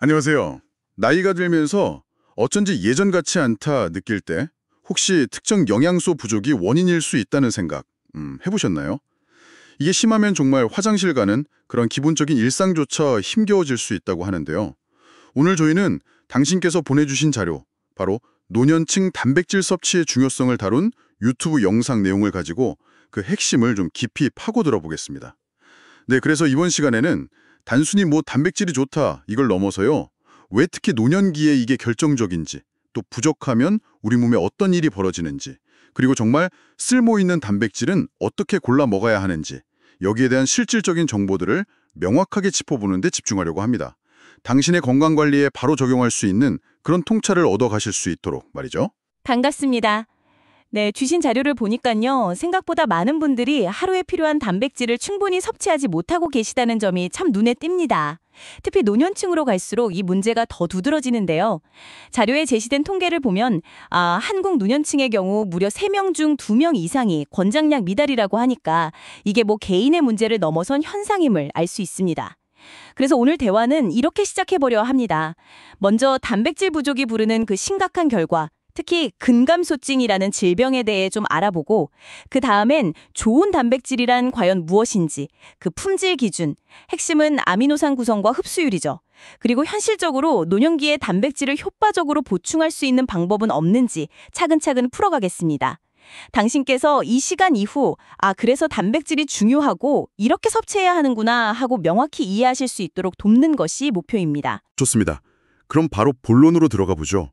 안녕하세요. 나이가 들면서 어쩐지 예전 같지 않다 느낄 때 혹시 특정 영양소 부족이 원인일 수 있다는 생각 해보셨나요? 이게 심하면 정말 화장실 가는 그런 기본적인 일상조차 힘겨워질 수 있다고 하는데요. 오늘 저희는 당신께서 보내주신 자료, 바로 노년층 단백질 섭취의 중요성을 다룬 유튜브 영상 내용을 가지고 그 핵심을 좀 깊이 파고들어 보겠습니다. 네, 그래서 이번 시간에는 단순히 뭐 단백질이 좋다 이걸 넘어서요. 왜 특히 노년기에 이게 결정적인지, 또 부족하면 우리 몸에 어떤 일이 벌어지는지, 그리고 정말 쓸모 있는 단백질은 어떻게 골라 먹어야 하는지, 여기에 대한 실질적인 정보들을 명확하게 짚어보는 데 집중하려고 합니다. 당신의 건강관리에 바로 적용할 수 있는 그런 통찰을 얻어가실 수 있도록 말이죠. 반갑습니다. 네, 주신 자료를 보니까요. 생각보다 많은 분들이 하루에 필요한 단백질을 충분히 섭취하지 못하고 계시다는 점이 참 눈에 띕니다. 특히 노년층으로 갈수록 이 문제가 더 두드러지는데요. 자료에 제시된 통계를 보면 한국 노년층의 경우 무려 3명 중 2명 이상이 권장량 미달이라고 하니까 이게 뭐 개인의 문제를 넘어선 현상임을 알 수 있습니다. 그래서 오늘 대화는 이렇게 시작해보려 합니다. 먼저 단백질 부족이 부르는 그 심각한 결과, 특히 근감소증이라는 질병에 대해 좀 알아보고 그 다음엔 좋은 단백질이란 과연 무엇인지, 그 품질 기준, 핵심은 아미노산 구성과 흡수율이죠. 그리고 현실적으로 노년기에 단백질을 효과적으로 보충할 수 있는 방법은 없는지 차근차근 풀어가겠습니다. 당신께서 이 시간 이후 그래서 단백질이 중요하고 이렇게 섭취해야 하는구나 하고 명확히 이해하실 수 있도록 돕는 것이 목표입니다. 좋습니다. 그럼 바로 본론으로 들어가 보죠.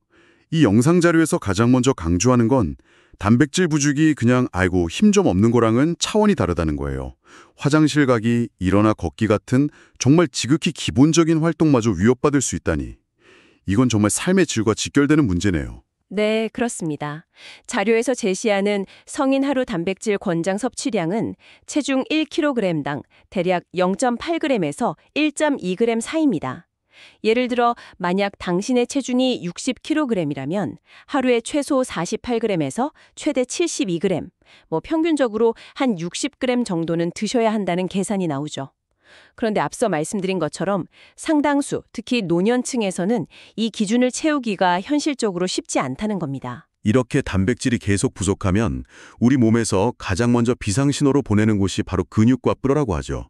이 영상 자료에서 가장 먼저 강조하는 건 단백질 부족이 그냥 아이고 힘 좀 없는 거랑은 차원이 다르다는 거예요. 화장실 가기, 일어나 걷기 같은 정말 지극히 기본적인 활동마저 위협받을 수 있다니. 이건 정말 삶의 질과 직결되는 문제네요. 네, 그렇습니다. 자료에서 제시하는 성인 하루 단백질 권장 섭취량은 체중 1kg당 대략 0.8g에서 1.2g 사이입니다. 예를 들어 만약 당신의 체중이 60kg이라면 하루에 최소 48g에서 최대 72g, 평균적으로 한 60g 정도는 드셔야 한다는 계산이 나오죠. 그런데 앞서 말씀드린 것처럼 상당수, 특히 노년층에서는 이 기준을 채우기가 현실적으로 쉽지 않다는 겁니다. 이렇게 단백질이 계속 부족하면 우리 몸에서 가장 먼저 비상신호로 보내는 곳이 바로 근육과 뼈라고 하죠.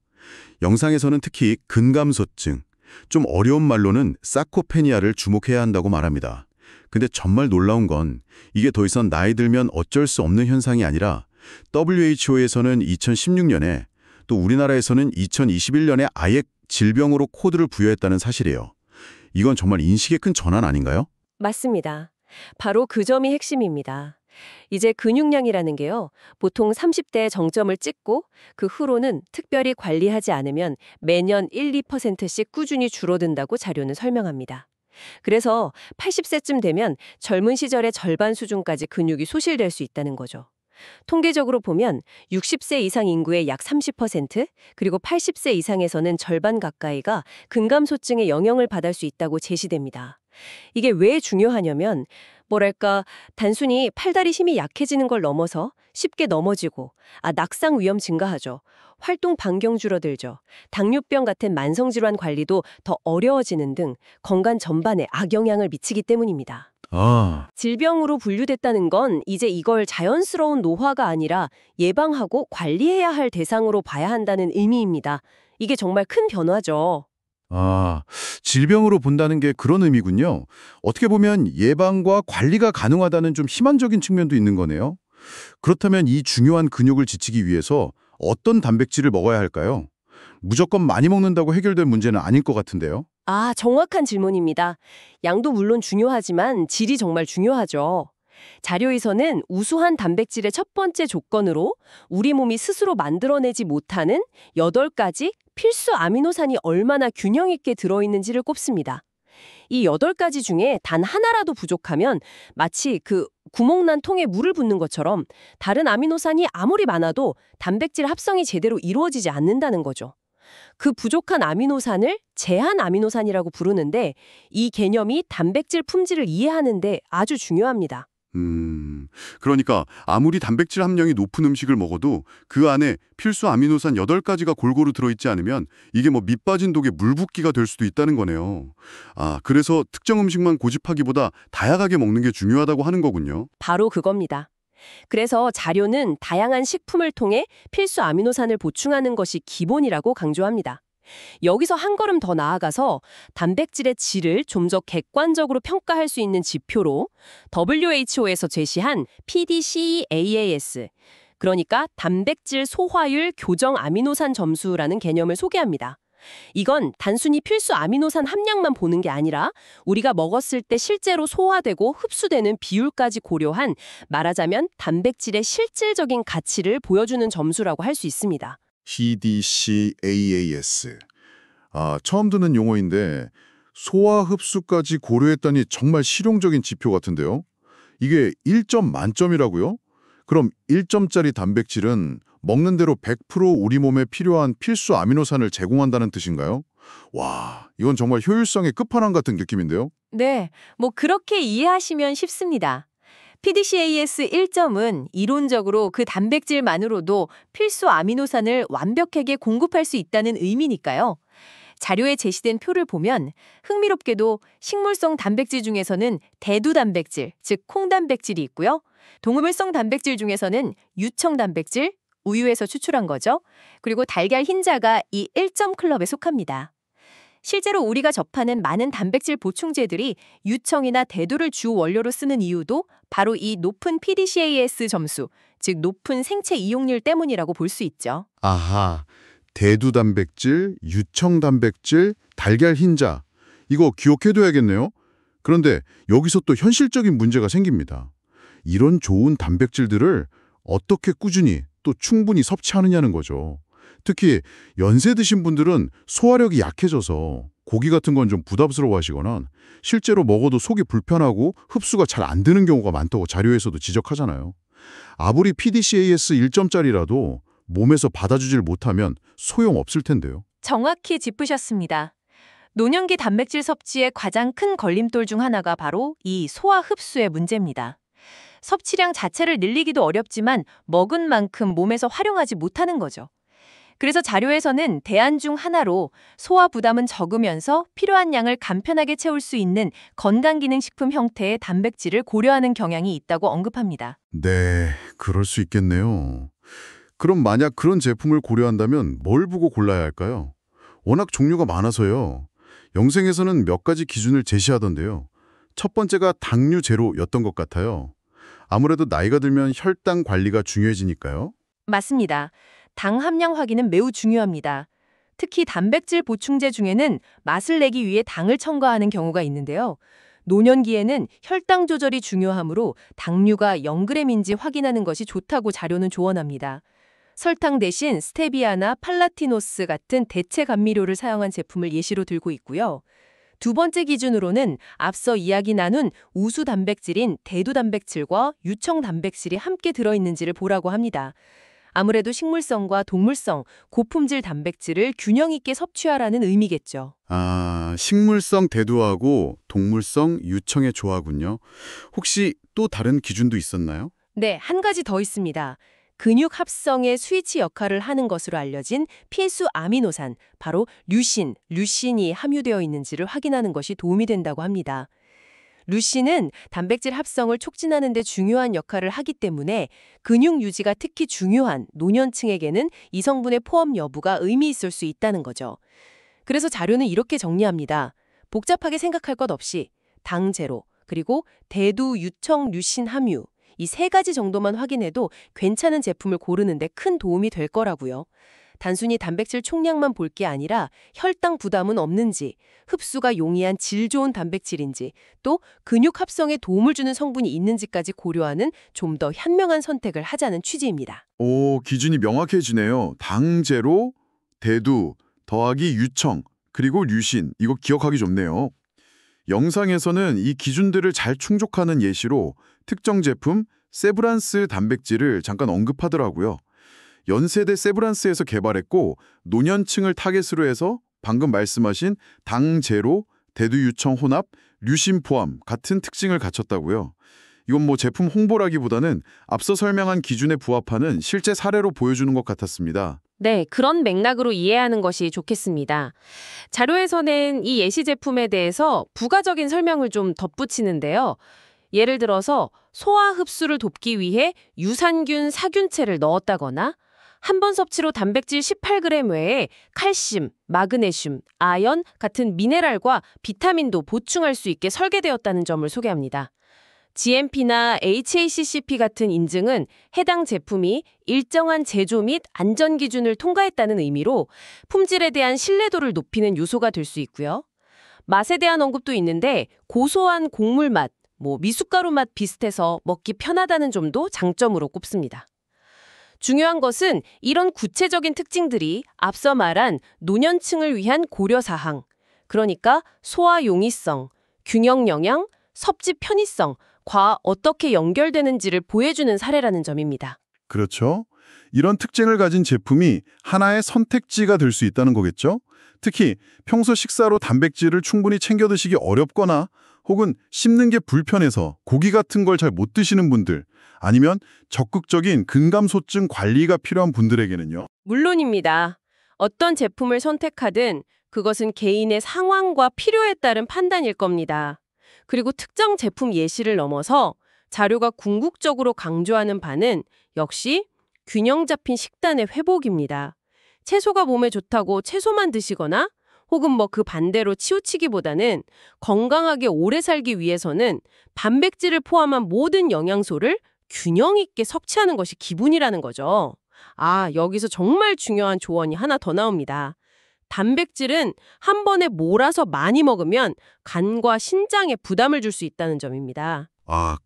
영상에서는 특히 근감소증, 좀 어려운 말로는 사코페니아를 주목해야 한다고 말합니다. 근데 정말 놀라운 건 이게 더 이상 나이 들면 어쩔 수 없는 현상이 아니라 WHO에서는 2016년에 또 우리나라에서는 2021년에 아예 질병으로 코드를 부여했다는 사실이에요. 이건 정말 인식의 큰 전환 아닌가요? 맞습니다. 바로 그 점이 핵심입니다. 이제 근육량이라는 게요, 보통 30대 정점을 찍고 그 후로는 특별히 관리하지 않으면 매년 1, 2%씩 꾸준히 줄어든다고 자료는 설명합니다. 그래서 80세쯤 되면 젊은 시절의 절반 수준까지 근육이 소실될 수 있다는 거죠. 통계적으로 보면 60세 이상 인구의 약 30%, 그리고 80세 이상에서는 절반 가까이가 근감소증의 영향을 받을 수 있다고 제시됩니다. 이게 왜 중요하냐면 단순히 팔다리 힘이 약해지는 걸 넘어서 쉽게 넘어지고 낙상 위험 증가하죠. 활동 반경 줄어들죠. 당뇨병 같은 만성질환 관리도 더 어려워지는 등 건강 전반에 악영향을 미치기 때문입니다. 질병으로 분류됐다는 건 이제 이걸 자연스러운 노화가 아니라 예방하고 관리해야 할 대상으로 봐야 한다는 의미입니다. 이게 정말 큰 변화죠. 질병으로 본다는 게 그런 의미군요. 어떻게 보면 예방과 관리가 가능하다는 좀 희망적인 측면도 있는 거네요. 그렇다면 이 중요한 근육을 지키기 위해서 어떤 단백질을 먹어야 할까요? 무조건 많이 먹는다고 해결될 문제는 아닐 것 같은데요. 정확한 질문입니다. 양도 물론 중요하지만 질이 정말 중요하죠. 자료에서는 우수한 단백질의 첫 번째 조건으로 우리 몸이 스스로 만들어내지 못하는 8가지 필수 아미노산이 얼마나 균형 있게 들어있는지를 꼽습니다. 이 8가지 중에 단 하나라도 부족하면 마치 그 구멍난 통에 물을 붓는 것처럼 다른 아미노산이 아무리 많아도 단백질 합성이 제대로 이루어지지 않는다는 거죠. 그 부족한 아미노산을 제한 아미노산이라고 부르는데 이 개념이 단백질 품질을 이해하는 데 아주 중요합니다. 그러니까 아무리 단백질 함량이 높은 음식을 먹어도 그 안에 필수 아미노산 8가지가 골고루 들어있지 않으면 이게 뭐 밑 빠진 독에 물 붓기가 될 수도 있다는 거네요. 아, 그래서 특정 음식만 고집하기보다 다양하게 먹는 게 중요하다고 하는 거군요. 바로 그겁니다. 그래서 자료는 다양한 식품을 통해 필수 아미노산을 보충하는 것이 기본이라고 강조합니다. 여기서 한 걸음 더 나아가서 단백질의 질을 좀 더 객관적으로 평가할 수 있는 지표로 WHO에서 제시한 PDCAAS, 그러니까 단백질 소화율 교정 아미노산 점수라는 개념을 소개합니다. 이건 단순히 필수 아미노산 함량만 보는 게 아니라 우리가 먹었을 때 실제로 소화되고 흡수되는 비율까지 고려한, 말하자면 단백질의 실질적인 가치를 보여주는 점수라고 할 수 있습니다. PDCAAS. 처음 듣는 용어인데 소화 흡수까지 고려했다니 정말 실용적인 지표 같은데요. 이게 1점 만점이라고요? 그럼 1점짜리 단백질은 먹는 대로 100% 우리 몸에 필요한 필수 아미노산을 제공한다는 뜻인가요? 와, 이건 정말 효율성의 끝판왕 같은 느낌인데요. 네, 뭐 그렇게 이해하시면 쉽습니다. PDCAS 1점은 이론적으로 그 단백질만으로도 필수 아미노산을 완벽하게 공급할 수 있다는 의미니까요. 자료에 제시된 표를 보면 흥미롭게도 식물성 단백질 중에서는 대두 단백질, 즉 콩단백질이 있고요. 동물성 단백질 중에서는 유청 단백질, 우유에서 추출한 거죠. 그리고 달걀 흰자가 이 1점 클럽에 속합니다. 실제로 우리가 접하는 많은 단백질 보충제들이 유청이나 대두를 주 원료로 쓰는 이유도 바로 이 높은 PDCAS 점수, 즉 높은 생체 이용률 때문이라고 볼 수 있죠. 아하, 대두 단백질, 유청 단백질, 달걀 흰자. 이거 기억해둬야겠네요. 그런데 여기서 또 현실적인 문제가 생깁니다. 이런 좋은 단백질들을 어떻게 꾸준히 또 충분히 섭취하느냐는 거죠. 특히 연세 드신 분들은 소화력이 약해져서 고기 같은 건 좀 부담스러워하시거나 실제로 먹어도 속이 불편하고 흡수가 잘 안 되는 경우가 많다고 자료에서도 지적하잖아요. 아무리 PDCAS 1점짜리라도 몸에서 받아주질 못하면 소용없을 텐데요. 정확히 짚으셨습니다. 노년기 단백질 섭취의 가장 큰 걸림돌 중 하나가 바로 이 소화 흡수의 문제입니다. 섭취량 자체를 늘리기도 어렵지만 먹은 만큼 몸에서 활용하지 못하는 거죠. 그래서 자료에서는 대안 중 하나로 소화 부담은 적으면서 필요한 양을 간편하게 채울 수 있는 건강기능식품 형태의 단백질을 고려하는 경향이 있다고 언급합니다. 네, 그럴 수 있겠네요. 그럼 만약 그런 제품을 고려한다면 뭘 보고 골라야 할까요? 워낙 종류가 많아서요. 영생에서는 몇 가지 기준을 제시하던데요. 첫 번째가 당류 제로였던 것 같아요. 아무래도 나이가 들면 혈당 관리가 중요해지니까요. 맞습니다. 당 함량 확인은 매우 중요합니다. 특히 단백질 보충제 중에는 맛을 내기 위해 당을 첨가하는 경우가 있는데요. 노년기에는 혈당 조절이 중요하므로 당류가 0g인지 확인하는 것이 좋다고 자료는 조언합니다. 설탕 대신 스테비아나 팔라티노스 같은 대체 감미료를 사용한 제품을 예시로 들고 있고요. 두 번째 기준으로는 앞서 이야기 나눈 우수 단백질인 대두 단백질과 유청 단백질이 함께 들어있는지를 보라고 합니다. 아무래도 식물성과 동물성, 고품질 단백질을 균형 있게 섭취하라는 의미겠죠. 식물성 대두하고 동물성 유청의 조화군요. 혹시 또 다른 기준도 있었나요? 네, 한 가지 더 있습니다. 근육 합성의 스위치 역할을 하는 것으로 알려진 필수 아미노산, 바로 류신이 함유되어 있는지를 확인하는 것이 도움이 된다고 합니다. 류신은 단백질 합성을 촉진하는 데 중요한 역할을 하기 때문에 근육 유지가 특히 중요한 노년층에게는 이 성분의 포함 여부가 의미 있을 수 있다는 거죠. 그래서 자료는 이렇게 정리합니다. 복잡하게 생각할 것 없이 당 제로, 그리고 대두, 유청, 류신 함유, 이 세 가지 정도만 확인해도 괜찮은 제품을 고르는데 큰 도움이 될 거라고요. 단순히 단백질 총량만 볼 게 아니라 혈당 부담은 없는지, 흡수가 용이한 질 좋은 단백질인지, 또 근육 합성에 도움을 주는 성분이 있는지까지 고려하는 좀 더 현명한 선택을 하자는 취지입니다. 오, 기준이 명확해지네요. 당 제로, 대두, 더하기 유청, 그리고 류신. 이거 기억하기 좋네요. 영상에서는 이 기준들을 잘 충족하는 예시로 특정 제품 세브란스 단백질을 잠깐 언급하더라고요. 연세대 세브란스에서 개발했고 노년층을 타겟으로 해서 방금 말씀하신 당 제로, 대두 유청 혼합, 류신 포함 같은 특징을 갖췄다고요. 이건 뭐 제품 홍보라기보다는 앞서 설명한 기준에 부합하는 실제 사례로 보여주는 것 같았습니다. 네, 그런 맥락으로 이해하는 것이 좋겠습니다. 자료에서는 이 예시 제품에 대해서 부가적인 설명을 좀 덧붙이는데요. 예를 들어서 소화 흡수를 돕기 위해 유산균 사균체를 넣었다거나 한 번 섭취로 단백질 18g 외에 칼슘, 마그네슘, 아연 같은 미네랄과 비타민도 보충할 수 있게 설계되었다는 점을 소개합니다. GMP나 HACCP 같은 인증은 해당 제품이 일정한 제조 및 안전 기준을 통과했다는 의미로 품질에 대한 신뢰도를 높이는 요소가 될 수 있고요. 맛에 대한 언급도 있는데 고소한 곡물 맛, 미숫가루 맛 비슷해서 먹기 편하다는 점도 장점으로 꼽습니다. 중요한 것은 이런 구체적인 특징들이 앞서 말한 노년층을 위한 고려사항, 그러니까 소화 용이성, 균형 영양, 섭취 편의성과 어떻게 연결되는지를 보여주는 사례라는 점입니다. 그렇죠. 이런 특징을 가진 제품이 하나의 선택지가 될 수 있다는 거겠죠? 특히 평소 식사로 단백질을 충분히 챙겨 드시기 어렵거나 혹은 씹는 게 불편해서 고기 같은 걸 잘 못 드시는 분들, 아니면 적극적인 근감소증 관리가 필요한 분들에게는요. 물론입니다. 어떤 제품을 선택하든 그것은 개인의 상황과 필요에 따른 판단일 겁니다. 그리고 특정 제품 예시를 넘어서 자료가 궁극적으로 강조하는 바는 역시 균형 잡힌 식단의 회복입니다. 채소가 몸에 좋다고 채소만 드시거나 혹은 그 반대로 치우치기보다는 건강하게 오래 살기 위해서는 단백질을 포함한 모든 영양소를 균형 있게 섭취하는 것이 기본이라는 거죠. 여기서 정말 중요한 조언이 하나 더 나옵니다. 단백질은 한 번에 몰아서 많이 먹으면 간과 신장에 부담을 줄 수 있다는 점입니다.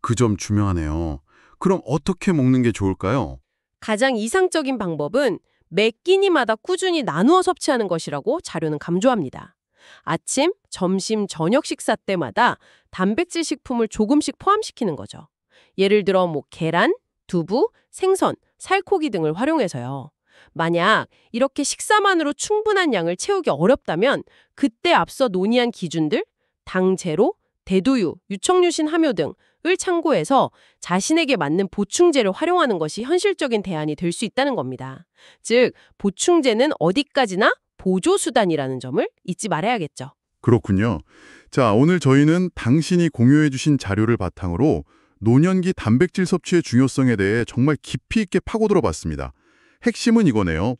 그 점 중요하네요. 그럼 어떻게 먹는 게 좋을까요? 가장 이상적인 방법은 매 끼니마다 꾸준히 나누어 섭취하는 것이라고 자료는 강조합니다. 아침, 점심, 저녁 식사 때마다 단백질 식품을 조금씩 포함시키는 거죠. 예를 들어 계란, 두부, 생선, 살코기 등을 활용해서요. 만약 이렇게 식사만으로 충분한 양을 채우기 어렵다면 그때 앞서 논의한 기준들, 당 제로, 대두유, 유청유신 함유 등을 참고해서 자신에게 맞는 보충제를 활용하는 것이 현실적인 대안이 될 수 있다는 겁니다. 즉, 보충제는 어디까지나 보조수단이라는 점을 잊지 말아야겠죠. 그렇군요. 자, 오늘 저희는 당신이 공유해 주신 자료를 바탕으로 노년기 단백질 섭취의 중요성에 대해 정말 깊이 있게 파고들어 봤습니다. 핵심은 이거네요.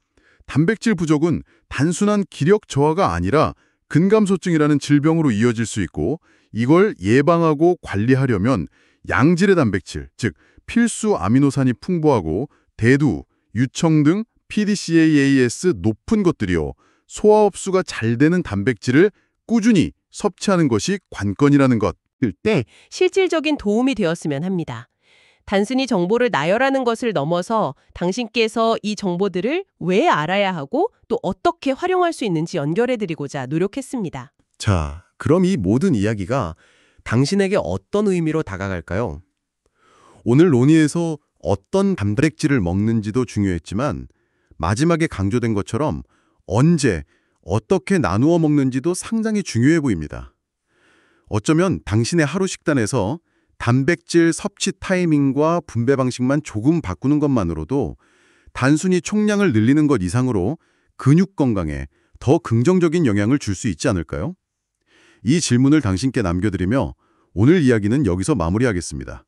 단백질 부족은 단순한 기력 저하가 아니라 근감소증이라는 질병으로 이어질 수 있고, 이걸 예방하고 관리하려면 양질의 단백질, 즉 필수 아미노산이 풍부하고 대두, 유청 등 PDCAAS 높은 것들이요, 소화 흡수가 잘 되는 단백질을 꾸준히 섭취하는 것이 관건이라는 것. 때 실질적인 도움이 되었으면 합니다. 단순히 정보를 나열하는 것을 넘어서 당신께서 이 정보들을 왜 알아야 하고 또 어떻게 활용할 수 있는지 연결해드리고자 노력했습니다. 자, 그럼 이 모든 이야기가 당신에게 어떤 의미로 다가갈까요? 오늘 논의에서 어떤 단백질을 먹는지도 중요했지만 마지막에 강조된 것처럼 언제, 어떻게 나누어 먹는지도 상당히 중요해 보입니다. 어쩌면 당신의 하루 식단에서 단백질 섭취 타이밍과 분배 방식만 조금 바꾸는 것만으로도 단순히 총량을 늘리는 것 이상으로 근육 건강에 더 긍정적인 영향을 줄 수 있지 않을까요? 이 질문을 당신께 남겨드리며 오늘 이야기는 여기서 마무리하겠습니다.